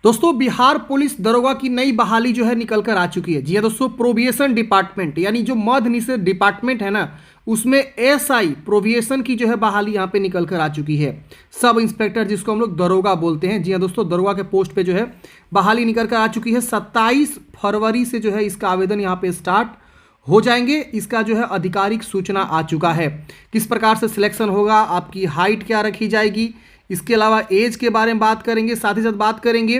दोस्तों बिहार पुलिस दरोगा की नई बहाली जो है निकल कर आ चुकी है। जी हाँ दोस्तों, प्रोबिएशन डिपार्टमेंट यानी जो मद्य निषेध डिपार्टमेंट है ना, उसमें एसआई प्रोबिएशन की जो है बहाली यहाँ पे निकल कर आ चुकी है। सब इंस्पेक्टर जिसको हम लोग दरोगा बोलते हैं, जी हाँ दोस्तों, दरोगा के पोस्ट पे जो है बहाली निकल कर आ चुकी है। 27 फरवरी से जो है इसका आवेदन यहाँ पे स्टार्ट हो जाएंगे। इसका जो है आधिकारिक सूचना आ चुका है। किस प्रकार से सिलेक्शन होगा, आपकी हाइट क्या रखी जाएगी, इसके अलावा एज के बारे में बात करेंगे। साथ ही साथ बात करेंगे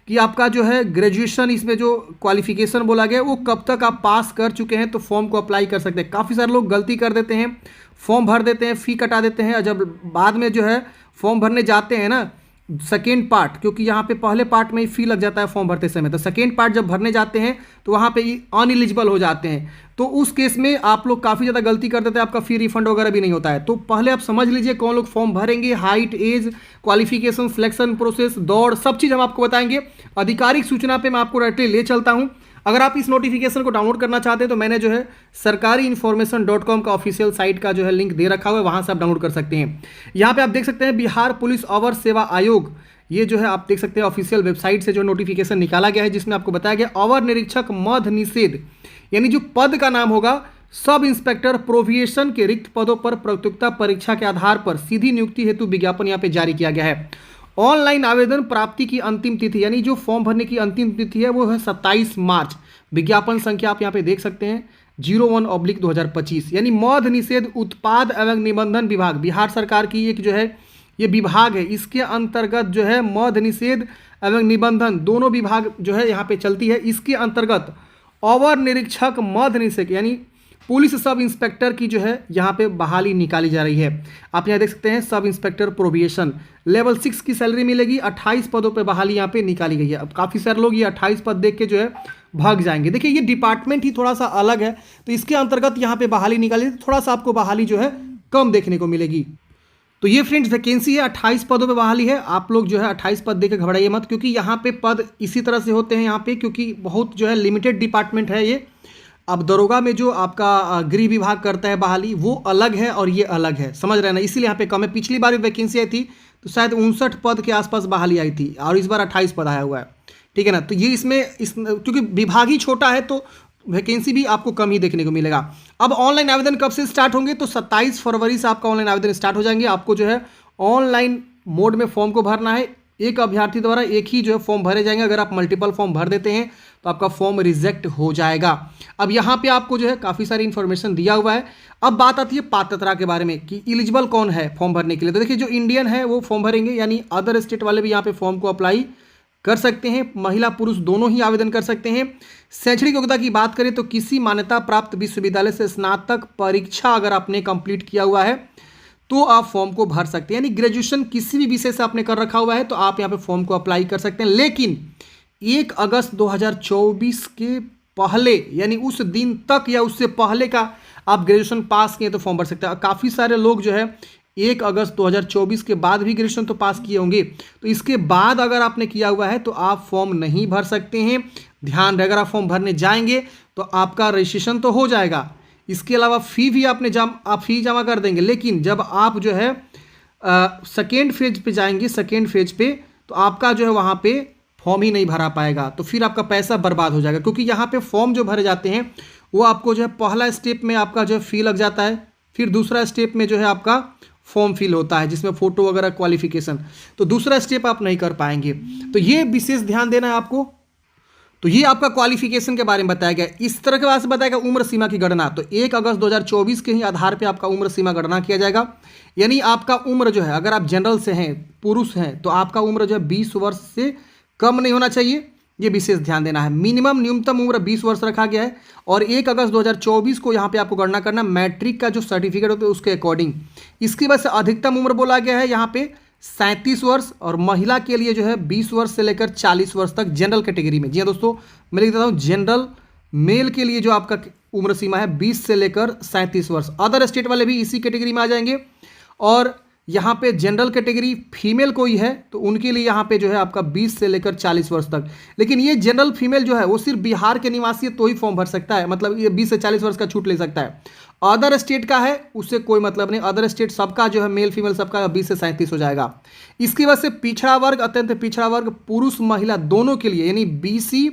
कि आपका जो है ग्रेजुएशन, इसमें जो क्वालिफिकेशन बोला गया वो कब तक आप पास कर चुके हैं तो फॉर्म को अप्लाई कर सकते हैं। काफ़ी सारे लोग गलती कर देते हैं, फॉर्म भर देते हैं, फ़ी कटा देते हैं, और जब बाद में जो है फॉर्म भरने जाते हैं ना, सेकेंड पार्ट, क्योंकि यहाँ पे पहले पार्ट में ही फ़ी लग जाता है फॉर्म भरते समय, तो सेकेंड पार्ट जब भरने जाते हैं तो वहाँ पे अनएलिजिबल हो जाते हैं। तो उस केस में आप लोग काफ़ी ज़्यादा गलती कर देते हैं, आपका फ़ी रिफंड वगैरह भी नहीं होता है। तो पहले आप समझ लीजिए कौन लोग फॉर्म भरेंगे, height, age, qualification, selection process, दौड़, सब चीज़ हम आपको बताएंगे। आधिकारिक सूचना पे मैं आपको डायरेक्टली ले चलता हूँ। अगर आप इस नोटिफिकेशन को डाउनलोड करना चाहते हैं तो मैंने जो है sarkariinformation.com का ऑफिशियल साइट का जो है लिंक दे रखा हुआ है, वहाँ से आप डाउनलोड कर सकते हैं। यहाँ पे आप देख सकते हैं बिहार पुलिस अवर सेवा आयोग, ये जो है आप देख सकते हैं ऑफिशियल वेबसाइट से जो नोटिफिकेशन निकाला गया है, जिसमें आपको बताया गया अवर निरीक्षक मद्य निषेध, यानी जो पद का नाम होगा सब इंस्पेक्टर प्रोबिएशन के रिक्त पदों पर प्रतियोगिता परीक्षा के आधार पर सीधी नियुक्ति हेतु विज्ञापन यहाँ पे जारी किया गया है। ऑनलाइन आवेदन प्राप्ति की अंतिम तिथि, यानी जो फॉर्म भरने की अंतिम तिथि है वो है 27 मार्च। विज्ञापन संख्या आप यहाँ पे देख सकते हैं 01/2025, यानी मद्य निषेध उत्पाद एवं निबंधन विभाग, बिहार सरकार की एक जो है ये विभाग है, इसके अंतर्गत जो है मद्य निषेध एवं निबंधन दोनों विभाग जो है यहाँ पे चलती है। इसके अंतर्गत अवर निरीक्षक मद्य निषेध यानी पुलिस सब इंस्पेक्टर की जो है यहाँ पे बहाली निकाली जा रही है। आप यहाँ देख सकते हैं सब इंस्पेक्टर प्रोबिएशन लेवल 6 की सैलरी मिलेगी। 28 पदों पे बहाली यहाँ पे निकाली गई है। अब काफ़ी सारे लोग ये 28 पद देख के जो है भाग जाएंगे। देखिए ये डिपार्टमेंट ही थोड़ा सा अलग है, तो इसके अंतर्गत यहाँ पे बहाली निकाली, तो थोड़ा सा आपको बहाली जो है कम देखने को मिलेगी। तो ये फ्रेंड्स वैकेंसी है, 28 पदों पे बहाली है। आप लोग जो है 28 पद देकर घबराइए मत, क्योंकि यहाँ पे पद इसी तरह से होते हैं यहाँ पे, क्योंकि बहुत जो है लिमिटेड डिपार्टमेंट है ये। अब दरोगा में जो आपका गृह विभाग करता है बहाली वो अलग है और ये अलग है, समझ रहे हैं ना, इसीलिए यहाँ पे कम है। पिछली बार वैकेंसी आई थी तो शायद 59 पद के आसपास बहाली आई थी, और इस बार 28 पद आया हुआ है, ठीक है ना। तो ये इसमें क्योंकि विभाग ही छोटा है तो वैकेंसी भी आपको कम ही देखने को मिलेगा। अब ऑनलाइन आवेदन कब से स्टार्ट होंगे, तो 27 फरवरी से आपका ऑनलाइन आवेदन स्टार्ट हो जाएंगे। आपको जो है ऑनलाइन मोड में फॉर्म को भरना है। एक अभ्यर्थी द्वारा एक ही जो है फॉर्म भरे जाएंगे। अगर आप मल्टीपल फॉर्म भर देते हैं तो आपका फॉर्म रिजेक्ट हो जाएगा। अब यहाँ पे आपको जो है काफ़ी सारी इन्फॉर्मेशन दिया हुआ है। अब बात आती है पात्रता के बारे में कि एलिजिबल कौन है फॉर्म भरने के लिए। तो देखिए जो इंडियन है वो फॉर्म भरेंगे, यानी अदर स्टेट वाले भी यहाँ पे फॉर्म को अप्लाई कर सकते हैं। महिला पुरुष दोनों ही आवेदन कर सकते हैं। शैक्षणिक योग्यता की बात करें तो किसी मान्यता प्राप्त विश्वविद्यालय से स्नातक परीक्षा अगर आपने कंप्लीट किया हुआ है तो आप फॉर्म को भर सकते हैं। यानी ग्रेजुएशन किसी भी विषय से आपने कर रखा हुआ है तो आप यहाँ पे फॉर्म को अप्लाई कर सकते हैं। लेकिन 1 अगस्त 2024 के पहले, यानी उस दिन तक या उससे पहले का आप ग्रेजुएशन पास किए तो फॉर्म भर सकते हैं। काफ़ी सारे लोग जो है 1 अगस्त 2024 के बाद भी ग्रेजुएशन तो पास किए होंगे, तो इसके बाद अगर आपने किया हुआ है तो आप फॉर्म नहीं भर सकते हैं। ध्यान रहे, अगर आप फॉर्म भरने जाएंगे तो आपका रजिस्ट्रेशन तो हो जाएगा, इसके अलावा फ़ी भी आप फ़ी जमा कर देंगे। लेकिन जब आप जो है सेकेंड फेज पे जाएंगे, सेकेंड फेज पे, तो आपका जो है वहाँ पे फॉर्म ही नहीं भरा पाएगा, तो फिर आपका पैसा बर्बाद हो जाएगा। क्योंकि यहाँ पे फॉर्म जो भरे जाते हैं वो आपको जो है पहला स्टेप में आपका जो है फ़ी लग जाता है, फिर दूसरा स्टेप में जो है आपका फॉर्म फिल होता है जिसमें फ़ोटो वगैरह क्वालिफिकेशन, तो दूसरा स्टेप आप नहीं कर पाएंगे। तो ये विशेष ध्यान देना है आपको। तो ये आपका क्वालिफिकेशन के बारे में बताया गया। इस तरह के बात से बताया गया उम्र सीमा की गणना, तो 1 अगस्त 2024 के ही आधार पे आपका उम्र सीमा गणना किया जाएगा। यानी आपका उम्र जो है, अगर आप जनरल से हैं, पुरुष हैं, तो आपका उम्र जो है 20 वर्ष से कम नहीं होना चाहिए, ये विशेष ध्यान देना है। मिनिमम न्यूनतम उम्र 20 वर्ष रखा गया है। और 1 अगस्त 2024 को यहाँ पे आपको गणना करना मैट्रिक का जो सर्टिफिकेट होता है उसके अकॉर्डिंग। इसकी वजह से अधिकतम उम्र बोला गया है यहाँ पे 37 वर्ष, और महिला के लिए जो है 20 वर्ष से लेकर 40 वर्ष तक जनरल कैटेगरी में। जी हाँ दोस्तों, मैं लिख देता हूँ जनरल मेल के लिए जो आपका उम्र सीमा है 20 से लेकर 37 वर्ष। अदर स्टेट वाले भी इसी कैटेगरी में आ जाएंगे। और यहाँ पे जनरल कैटेगरी फीमेल कोई है तो उनके लिए यहाँ पे जो है आपका 20 से लेकर 40 वर्ष तक। लेकिन ये जनरल फीमेल जो है वो सिर्फ बिहार के निवासी है तो ही फॉर्म भर सकता है, मतलब ये 20 से 40 वर्ष का छूट ले सकता है। अदर स्टेट का है उससे कोई मतलब नहीं, अदर स्टेट सबका जो है मेल फीमेल सबका 20 से 37 हो जाएगा। इसकी वजह से पिछड़ा वर्ग, अत्यंत पिछड़ा वर्ग, पुरुष महिला दोनों के लिए यानी बीसी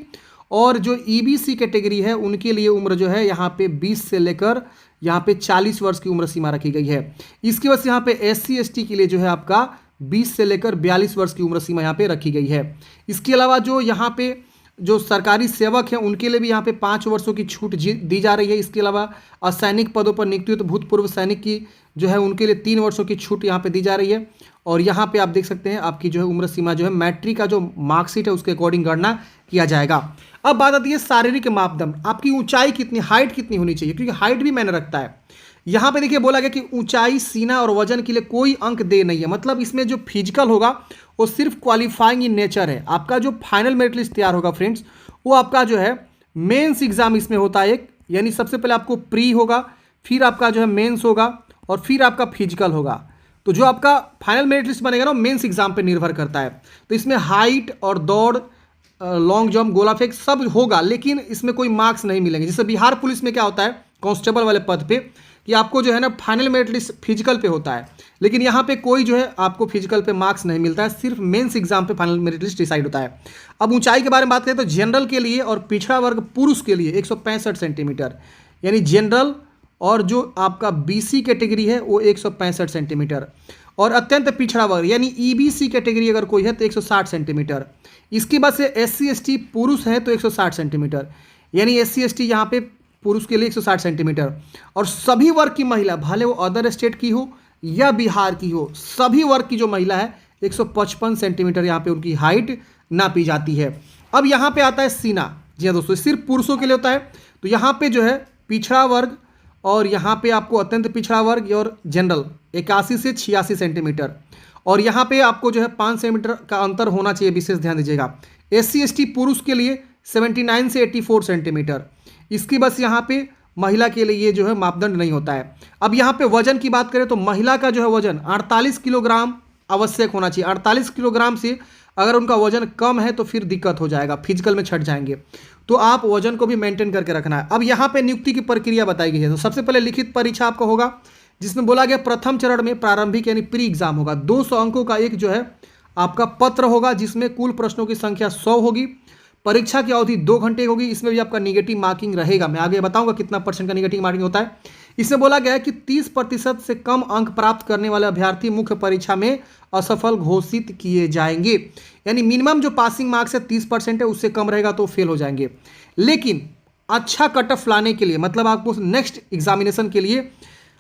और जो ईबीसी कैटेगरी है उनके लिए उम्र जो है यहाँ पे 20 से लेकर यहाँ पे 40 वर्ष की उम्र सीमा रखी गई है। इसकी वजह से यहाँ पे एससी एसटी के लिए जो है आपका 20 से लेकर 42 वर्ष की उम्र सीमा यहाँ पे रखी गई है। इसके अलावा जो यहाँ पे जो सरकारी सेवक हैं उनके लिए भी यहाँ पे 5 वर्षों की छूट दी जा रही है। इसके अलावा असैनिक पदों पर नियुक्त हुए तो भूतपूर्व सैनिक की जो है उनके लिए 3 वर्षों की छूट यहाँ पे दी जा रही है। और यहाँ पे आप देख सकते हैं आपकी जो है उम्र सीमा जो है मैट्रिक का जो मार्कशीट है उसके अकॉर्डिंग गणना किया जाएगा। अब बात आती है शारीरिक मापदंड, आपकी ऊंचाई कितनी, हाइट कितनी होनी चाहिए, क्योंकि हाइट भी मैंने रखता है। यहाँ पे देखिए बोला गया कि ऊंचाई, सीना और वजन के लिए कोई अंक दे नहीं है, मतलब इसमें जो फिजिकल होगा वो सिर्फ क्वालिफाइंग इन नेचर है। आपका जो फाइनल मेरिट लिस्ट तैयार होगा फ्रेंड्स वो आपका जो है मेंस एग्जाम इसमें होता है एक, यानी सबसे पहले आपको प्री होगा, फिर आपका जो है मेंस होगा और फिर आपका फिजिकल होगा। तो जो आपका फाइनल मेरिट लिस्ट बनेगा ना मेंस एग्जाम पे निर्भर करता है। तो इसमें हाइट और दौड़, लॉन्ग जंप, गोला फेंक सब होगा, लेकिन इसमें कोई मार्क्स नहीं मिलेंगे। जैसे बिहार पुलिस में क्या होता है कांस्टेबल वाले पद पे कि आपको जो है ना फाइनल मेरिट लिस्ट फिजिकल पे होता है, लेकिन यहाँ पे कोई जो है आपको फिजिकल पे मार्क्स नहीं मिलता है, सिर्फ मेंस एग्जाम पे फाइनल मेरिट लिस्ट डिसाइड होता है। अब ऊंचाई के बारे में बात करें तो जनरल के लिए और पिछड़ा वर्ग पुरुष के लिए 165 सेंटीमीटर, यानी जनरल और जो आपका बीसी कैटेगरी है वो 165 सेंटीमीटर, और अत्यंत पिछड़ा वर्ग यानी ईबीसी कैटेगरी अगर कोई है तो 160 सेंटीमीटर। इसके बाद से एससी एसटी पुरुष है तो 160 सेंटीमीटर, यानी एससी एसटी यहाँ पे पुरुष के लिए 160 सेंटीमीटर। और सभी वर्ग की महिला, भले वो अदर स्टेट की हो या बिहार की हो, सभी वर्ग की जो महिला है 155 सेंटीमीटर यहाँ पे उनकी हाइट नापी जाती है। अब यहाँ पे आता है सीना। जी हाँ दोस्तों, सिर्फ पुरुषों के लिए होता है। तो यहाँ पे जो है पिछड़ा वर्ग और यहाँ पे आपको अत्यंत पिछड़ा वर्ग और जनरल 81 से 86 सेंटीमीटर, और यहाँ पे आपको जो है 5 सेंटीमीटर का अंतर होना चाहिए, विशेष ध्यान दीजिएगा। एससी एसटी पुरुष के लिए 79 से 84 सेंटीमीटर। इसकी बस यहाँ पे महिला के लिए ये जो है मापदंड नहीं होता है। अब यहाँ पे वजन की बात करें तो महिला का जो है वजन 48 किलोग्राम आवश्यक होना चाहिए। 48 किलोग्राम से अगर उनका वजन कम है तो फिर दिक्कत हो जाएगा, फिजिकल में छट जाएंगे। तो आप वजन को भी मेंटेन करके रखना है। अब यहाँ पे नियुक्ति की प्रक्रिया बताई गई है। तो सबसे पहले लिखित परीक्षा आपका होगा, जिसमें बोला गया प्रथम चरण में प्रारंभिक यानी प्री एग्जाम होगा। 200 अंकों का एक जो है आपका पत्र होगा, जिसमें कुल प्रश्नों की संख्या 100 होगी। परीक्षा की अवधि 2 घंटे होगी। इसमें भी आपका निगेटिव मार्किंग रहेगा, मैं आगे बताऊंगा कितना % का निगेटिव मार्किंग होता है। इसमें बोला गया है कि 30% से कम अंक प्राप्त करने वाले अभ्यर्थी मुख्य परीक्षा में असफल घोषित किए जाएंगे। यानी मिनिमम जो पासिंग मार्क्स है 30% है, उससे कम रहेगा तो फेल हो जाएंगे। लेकिन अच्छा कट ऑफ लाने के लिए, मतलब आपको नेक्स्ट एग्जामिनेशन के लिए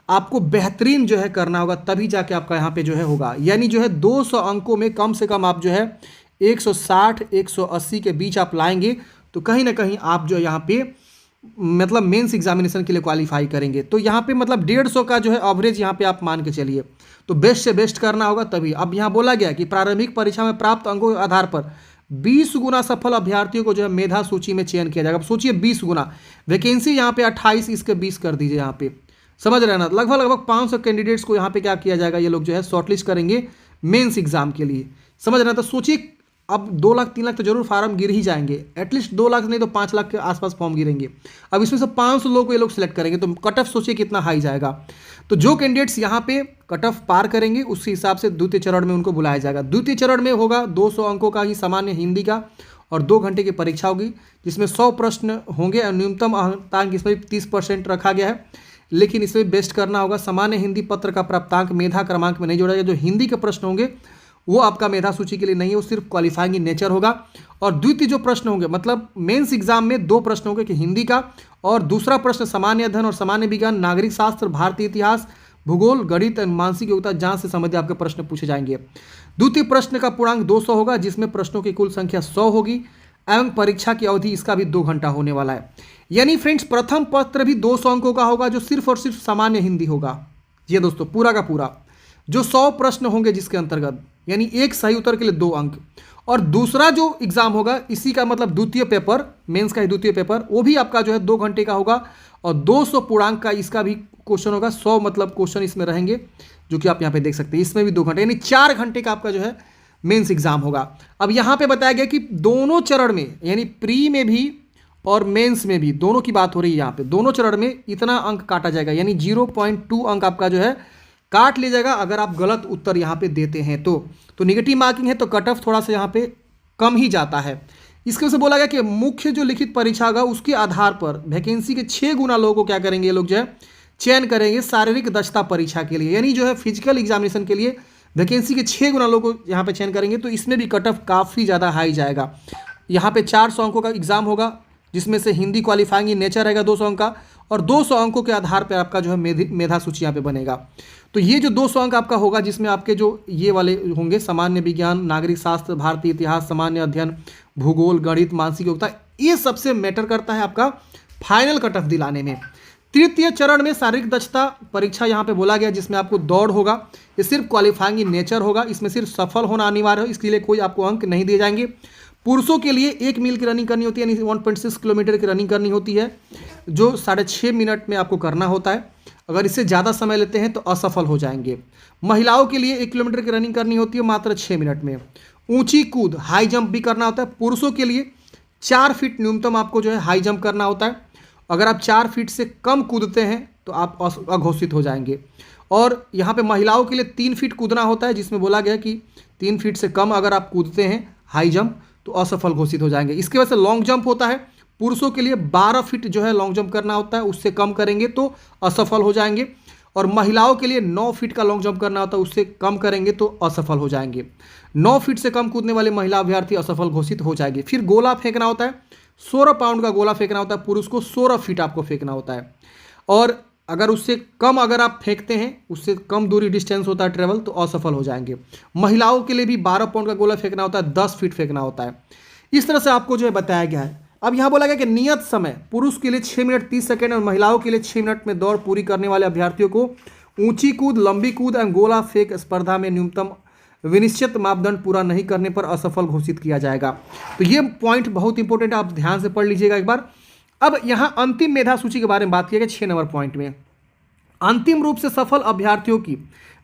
आपको बेहतरीन जो है करना होगा, तभी जाके आपका यहाँ पे जो है होगा। यानी जो है 200 अंकों में कम से कम आप जो है 160 180 के बीच आप लाएंगे तो कहीं ना कहीं आप जो यहाँ पे मतलब मेंस एग्जामिनेशन के लिए क्वालिफाई करेंगे। तो यहाँ पे मतलब 150 का जो है एवरेज यहाँ पे आप मान के चलिए, तो बेस्ट से बेस्ट करना होगा तभी। अब यहाँ बोला गया कि प्रारंभिक परीक्षा में प्राप्त अंकों के आधार पर 20 गुना सफल अभ्यर्थियों को जो है मेधा सूची में चयन किया जाएगा। अब सोचिए 20 गुना, वैकेंसी यहाँ पे 28, इसके 20 कर दीजिए। यहाँ पे समझ रहे हैं ना, लगभग 500 कैंडिडेट्स को यहाँ पे क्या किया जाएगा, ये लोग जो है शॉर्टलिस्ट करेंगे मेंस एग्जाम के लिए। समझ रहे हैं, तो सोचिए अब 2 लाख 3 लाख तो जरूर फार्म गिर ही जाएंगे, एटलीस्ट 2 लाख नहीं तो 5 लाख के आसपास फॉर्म गिरेंगे। अब इसमें से 500 लोगों को ये लोग सिलेक्ट करेंगे, तो कट ऑफ सोचिए कितना हाई जाएगा। तो जो कैंडिडेट्स यहाँ पे कट ऑफ पार करेंगे उस हिसाब से द्वितीय चरण में उनको बुलाया जाएगा। द्वितीय चरण में होगा 200 अंकों का ही सामान्य हिंदी का और 2 घंटे की परीक्षा होगी, जिसमें 100 प्रश्न होंगे और न्यूनतम अंक इसमें 30% रखा गया है। लेकिन इसमें बेस्ट करना होगा। सामान्य हिंदी पत्र का प्राप्तांक मेधा क्रमांक में नहीं जोड़ा जाएगा। जो हिंदी के प्रश्न होंगे वो आपका मेधा सूची के लिए नहीं है, वो सिर्फ क्वालिफाइंग इन नेचर होगा। और द्वितीय जो प्रश्न होंगे, मतलब मेंस एग्जाम में 2 प्रश्न होंगे कि हिंदी का, और दूसरा प्रश्न सामान्य अध्ययन और सामान्य विज्ञान, नागरिक शास्त्र, भारतीय इतिहास, भूगोल, गणित, मानसिक योग्यता जांच से संबंधित आपके प्रश्न पूछे जाएंगे। द्वितीय प्रश्न का पूर्णांक 200 होगा, जिसमें प्रश्नों की कुल संख्या 100 होगी एवं परीक्षा की अवधि इसका भी 2 घंटा होने वाला है। यानी फ्रेंड्स प्रथम पत्र भी 200 अंकों का होगा, जो सिर्फ और सिर्फ सामान्य हिंदी होगा। जी दोस्तों, पूरा का पूरा जो 100 प्रश्न होंगे जिसके अंतर्गत, यानी एक सही उत्तर के लिए 2 अंक। और दूसरा जो एग्जाम होगा इसी का मतलब द्वितीय पेपर, मेंस का ही द्वितीय पेपर, वो भी आपका जो है 2 घंटे का होगा और 200 पूर्णांक का इसका भी क्वेश्चन होगा। 100 मतलब क्वेश्चन इसमें रहेंगे, जो कि आप यहाँ पे देख सकते हैं। इसमें भी 2 घंटे, यानी 4 घंटे का आपका जो है मेंस एग्जाम होगा। अब यहाँ पे बताया गया कि दोनों चरण में, यानी प्री में भी और मेंस में भी, दोनों की बात हो रही है यहाँ पे, दोनों चरण में इतना अंक काटा जाएगा, यानी 0.2 अंक आपका जो है काट लिया जाएगा अगर आप गलत उत्तर यहाँ पे देते हैं तो निगेटिव मार्किंग है तो कट ऑफ थोड़ा सा यहाँ पे कम ही जाता है। इसके वजह से बोला गया कि मुख्य जो लिखित परीक्षा होगा उसके आधार पर वैकेंसी के 6 गुना लोगों को क्या करेंगे, ये लोग जो है चयन करेंगे शारीरिक दक्षता परीक्षा के लिए, यानी जो है फिजिकल एग्जामिनेशन के लिए वैकेंसी के 6 गुना लोगों को यहाँ पे चयन करेंगे। तो इसमें भी कट ऑफ काफ़ी ज़्यादा हाई जाएगा। यहाँ पे 400 अंकों का एग्जाम होगा, जिसमें से हिंदी क्वालिफाइंग इन नेचर रहेगा 200 अंक का, और 200 अंकों के आधार पर आपका जो है मेधा सूची यहाँ पे बनेगा। तो ये जो 200 अंक आपका होगा, जिसमें आपके जो ये वाले होंगे सामान्य विज्ञान, नागरिक शास्त्र, भारतीय इतिहास, सामान्य अध्ययन, भूगोल, गणित, मानसिक योग्यता, ये सबसे मैटर करता है आपका फाइनल कट ऑफ दिलाने में। तृतीय चरण में शारीरिक दक्षता परीक्षा यहाँ पे बोला गया, जिसमें आपको दौड़ होगा, ये सिर्फ क्वालिफाइंग इन नेचर होगा, इसमें सिर्फ सफल होना अनिवार्य है, इसके लिए कोई आपको अंक नहीं दिए जाएंगे। पुरुषों के लिए 1 मील की रनिंग करनी होती है, यानी 1.6 किलोमीटर की रनिंग करनी होती है, जो 6.5 मिनट में आपको करना होता है। अगर इससे ज़्यादा समय लेते हैं तो असफल हो जाएंगे। महिलाओं के लिए 1 किलोमीटर की रनिंग करनी होती है मात्र 6 मिनट में। ऊंची कूद, हाई जंप भी करना होता है। पुरुषों के लिए 4 फीट न्यूनतम आपको जो है हाई जंप करना होता है। अगर आप 4 फीट से कम कूदते हैं तो आप अघोषित हो जाएंगे। और यहाँ पे महिलाओं के लिए 3 फीट कूदना होता है, जिसमें बोला गया कि 3 फीट से कम अगर आप कूदते हैं हाई जंप तो असफल घोषित हो जाएंगे। इसके वजह से लॉन्ग जंप होता है, पुरुषों के लिए 12 फीट जो है लॉन्ग जंप करना होता है, उससे कम करेंगे तो असफल हो जाएंगे। और महिलाओं के लिए 9 फीट का लॉन्ग जंप करना होता है, उससे कम करेंगे तो असफल हो जाएंगे। 9 फीट से कम कूदने वाले महिला अभ्यर्थी असफल घोषित हो जाएंगे। फिर गोला फेंकना होता है, 16 पाउंड का गोला फेंकना होता है, पुरुष को 16 फीट आपको फेंकना होता है। और अगर उससे कम अगर आप फेंकते हैं, उससे कम दूरी डिस्टेंस होता है ट्रेवल, तो असफल हो जाएंगे। महिलाओं के लिए भी 12 पाउंड का गोला फेंकना होता है, 10 फीट फेंकना होता है। इस तरह से आपको जो है बताया गया है। अब यहाँ बोला गया कि नियत समय पुरुष के लिए 6 मिनट 30 सेकेंड और महिलाओं के लिए 6 मिनट में दौड़ पूरी करने वाले अभ्यर्थियों को ऊंची कूद, लंबी कूद एवं गोला फेंक स्पर्धा में न्यूनतम विनिश्चित मापदंड पूरा नहीं करने पर असफल घोषित किया जाएगा। तो ये पॉइंट बहुत इंपॉर्टेंट है, आप ध्यान से पढ़ लीजिएगा एक बार। अब यहाँ अंतिम मेधा सूची के बारे में बात किया गया 6 नंबर पॉइंट में। अंतिम रूप से सफल अभ्यर्थियों की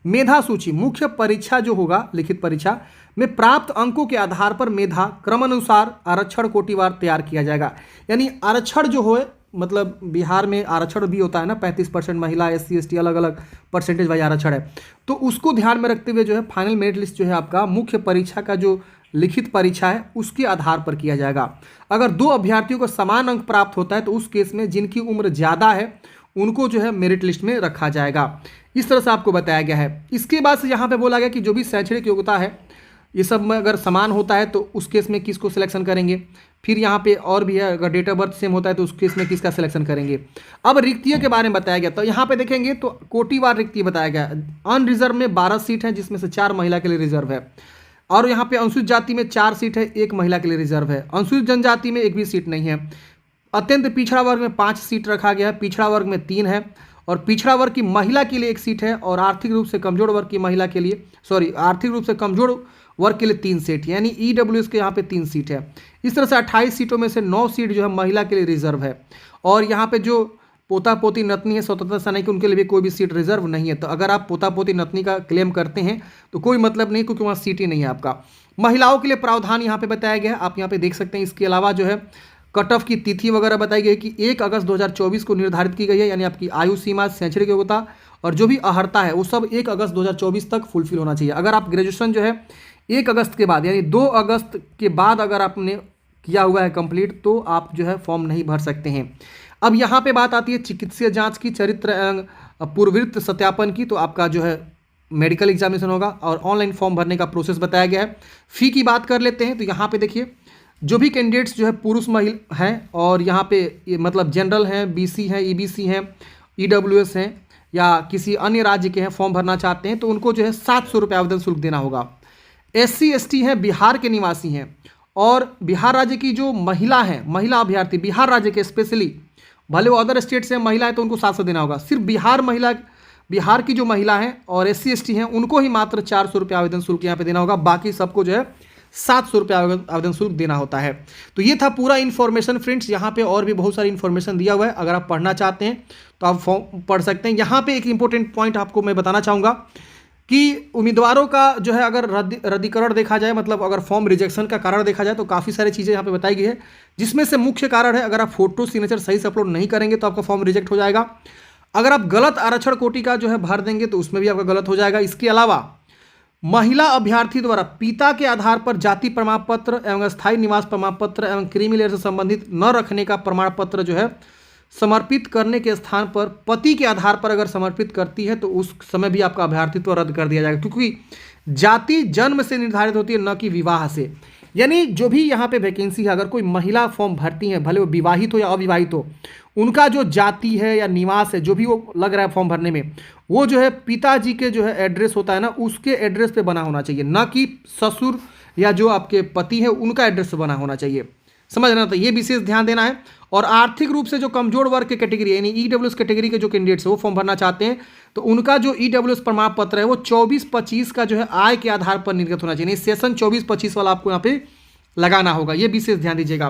मेधा सूची मुख्य परीक्षा जो होगा लिखित परीक्षा में प्राप्त अंकों के आधार पर मेधा क्रमानुसार आरक्षण कोटिवार तैयार किया जाएगा। यानी आरक्षण जो हो, मतलब बिहार में आरक्षण भी होता है ना, 35% महिला, SC ST अलग अलग परसेंटेज वाइज आरक्षण है, तो उसको ध्यान में रखते हुए जो है फाइनल मेरिट लिस्ट जो है आपका मुख्य परीक्षा का जो लिखित परीक्षा है उसके आधार पर किया जाएगा। अगर 2 अभ्यर्थियों को समान अंक प्राप्त होता है तो उस केस में जिनकी उम्र ज़्यादा है उनको जो है मेरिट लिस्ट में रखा जाएगा। इस तरह से आपको बताया गया है। इसके बाद से यहाँ पे बोला गया कि जो भी शैक्षणिक योग्यता है ये सब में अगर समान होता है तो उस केस में किसको सिलेक्शन करेंगे। फिर यहाँ पे और भी है, अगर डेट ऑफ बर्थ सेम होता है तो उस केस में किसका सिलेक्शन करेंगे। अब रिक्तियों के बारे में बताया गया, तो यहाँ पे देखेंगे तो कोटिवार रिक्ति बताया गया। अनरिजर्व में 12 सीट है, जिसमें से 4 महिला के लिए रिजर्व है। और यहाँ पे अनुसूचित जाति में 4 सीट है, 1 महिला के लिए रिजर्व है। अनुसूचित जनजाति में 1 भी सीट नहीं है। अत्यंत पिछड़ा वर्ग में 5 सीट रखा गया है, पिछड़ा वर्ग में 3 है, और पिछड़ा वर्ग की महिला के लिए 1 सीट है, और आर्थिक रूप से कमजोर वर्ग की महिला के लिए आर्थिक रूप से कमजोर वर्ग के लिए 3 सीट, यानी EWS के यहाँ पे 3 सीट है। इस तरह से 28 सीटों में से 9 सीट जो है महिला के लिए रिजर्व है। और यहाँ पे जो पोता पोती नतनी है स्वतंत्रता सेनानी की, उनके लिए भी कोई भी सीट रिजर्व नहीं है। तो अगर आप पोता पोती नतनी का क्लेम करते हैं तो कोई मतलब नहीं, क्योंकि वहाँ सीट ही नहीं है आपका। महिलाओं के लिए प्रावधान यहाँ पे बताया गया है, आप यहाँ पे देख सकते हैं। इसके अलावा जो है कट ऑफ की तिथि वगैरह बताई गई है कि 1 अगस्त 2024 को निर्धारित की गई है, यानी आपकी आयु सीमा, शैक्षणिक योग्यता और जो भी अहर्ता है वो सब 1 अगस्त 2024 तक फुलफिल होना चाहिए। अगर आप ग्रेजुएशन जो है 1 अगस्त के बाद, यानी 2 अगस्त के बाद अगर आपने किया हुआ है कंप्लीट, तो आप जो है फॉर्म नहीं भर सकते हैं। अब यहाँ पे बात आती है चिकित्सीय जाँच की, चरित्र एवं पूर्ववृत्त सत्यापन की। तो आपका जो है मेडिकल एग्जामिनेशन होगा और ऑनलाइन फॉर्म भरने का प्रोसेस बताया गया है। फ़ी की बात कर लेते हैं, तो यहाँ पे देखिए जो भी कैंडिडेट्स जो है पुरुष महिला हैं और यहाँ पे मतलब जनरल हैं, BC हैं, EBC हैं, EWS हैं या किसी अन्य राज्य के हैं, फॉर्म भरना चाहते हैं तो उनको जो है 700 रुपये आवेदन शुल्क देना होगा। SC ST हैं, बिहार के निवासी हैं और बिहार राज्य की जो महिला हैं, महिला अभ्यर्थी बिहार राज्य के स्पेशली, भले वो अदर स्टेट से महिला है तो उनको 700 देना होगा। सिर्फ बिहार की जो महिला हैं और SC ST हैं उनको ही मात्र 400 रुपये आवेदन शुल्क यहाँ पे देना होगा, बाकी सबको जो है 700 रुपये आवेदन शुल्क देना होता है। तो ये था पूरा इन्फॉर्मेशन फ्रेंड्स। यहाँ पे और भी बहुत सारी इन्फॉर्मेशन दिया हुआ है, अगर आप पढ़ना चाहते हैं तो आप फॉर्म पढ़ सकते हैं। यहाँ पे एक इंपॉर्टेंट पॉइंट आपको मैं बताना चाहूँगा, कि उम्मीदवारों का जो है अगर रद्दीकरण देखा जाए, मतलब अगर फॉर्म रिजेक्शन का कारण देखा जाए, तो काफ़ी सारी चीज़ें यहाँ पे बताई गई है, जिसमें से मुख्य कारण है अगर आप फोटो सिग्नेचर सही से अपलोड नहीं करेंगे तो आपका फॉर्म रिजेक्ट हो जाएगा। अगर आप गलत आरक्षण कोटि का जो है भर देंगे तो उसमें भी आपका गलत हो जाएगा। इसके अलावा महिला अभ्यर्थी द्वारा पिता के आधार पर जाति प्रमाण पत्र एवं स्थायी निवास प्रमाण पत्र एवं क्रीमी लेयर से संबंधित न रखने का प्रमाण पत्र जो है समर्पित करने के स्थान पर पति के आधार पर अगर समर्पित करती है तो उस समय भी आपका अभ्यर्थित्व रद्द कर दिया जाएगा, क्योंकि जाति जन्म से निर्धारित होती है, न कि विवाह से। यानी जो भी यहाँ पे वैकेंसी है, अगर कोई महिला फॉर्म भरती है, भले वो विवाहित हो या अविवाहित हो, उनका जो जाति है या निवास है, जो भी वो लग रहा है फॉर्म भरने में, वो जो है पिताजी के जो है एड्रेस होता है ना, उसके एड्रेस पे बना होना चाहिए, ना कि ससुर या जो आपके पति है उनका एड्रेस पे बना होना चाहिए। समझ रहे ना, तो ये विशेष ध्यान देना है। और आर्थिक रूप से जो कमजोर वर्ग के कैटेगरी यानी ईडब्ल्यूएस कैटेगरी के जो कैंडिडेट्स है वो फॉर्म भरना चाहते हैं, तो उनका जो ईडब्ल्यूएस प्रमाण पत्र है वो 24-25 का जो है आय के आधार पर निर्गत होना चाहिए। सेशन 24-25 वाला आपको यहाँ पे लगाना होगा, ये विशेष ध्यान दीजिएगा।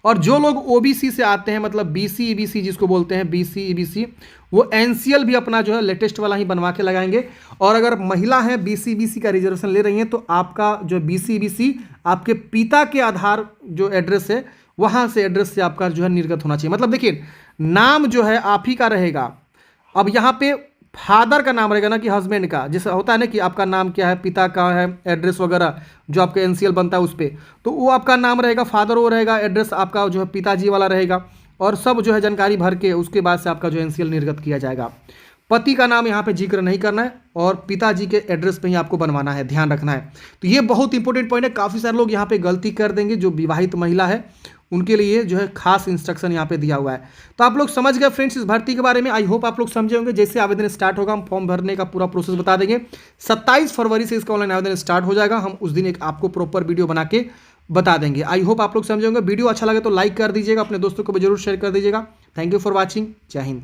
और जो लोग ओबीसी से आते हैं, मतलब बीसी ईबीसी जिसको बोलते हैं, बीसी ईबीसी, वो एनसीएल भी अपना जो है लेटेस्ट वाला ही बनवा के लगाएंगे। और अगर महिला है बीसी ईबीसी का रिजर्वेशन ले रही हैं तो आपका जो बीसी ईबीसी आपके पिता के आधार जो एड्रेस है वहाँ से एड्रेस से आपका जो है निर्गत होना चाहिए। मतलब देखिए, नाम जो है आप ही का रहेगा। अब यहाँ पे फादर का नाम रहेगा ना कि हस्बैंड का, जैसे होता है ना कि आपका नाम क्या है, पिता का है, एड्रेस वगैरह जो आपका एनसीएल बनता है उस पर, तो वो आपका नाम रहेगा, फादर वो रहेगा, एड्रेस आपका जो है पिताजी वाला रहेगा, और सब जो है जानकारी भर के उसके बाद से आपका जो एनसीएल निर्गत किया जाएगा। पति का नाम यहाँ पे जिक्र नहीं करना है और पिताजी के एड्रेस पे ही आपको बनवाना है, ध्यान रखना है। तो ये बहुत इंपॉर्टेंट पॉइंट है। काफ़ी सारे लोग यहाँ पे गलती कर देंगे, जो विवाहित महिला है उनके लिए जो है खास इंस्ट्रक्शन यहाँ पे दिया हुआ है। तो आप लोग समझ गए फ्रेंड्स इस भर्ती के बारे में। आई होप आप लोग समझे होंगे। जैसे आवेदन स्टार्ट होगा हम फॉर्म भरने का पूरा प्रोसेस बता देंगे। 27 फरवरी से इसका ऑनलाइन आवेदन स्टार्ट हो जाएगा। हम उस दिन एक आपको प्रॉपर वीडियो बना के बता देंगे। आई होप आप लोग समझे होंगे। वीडियो अच्छा लगे तो लाइक कर दीजिएगा, अपने दोस्तों को भी जरूर शेयर कर दीजिएगा। Thank you for watching. जय हिंद।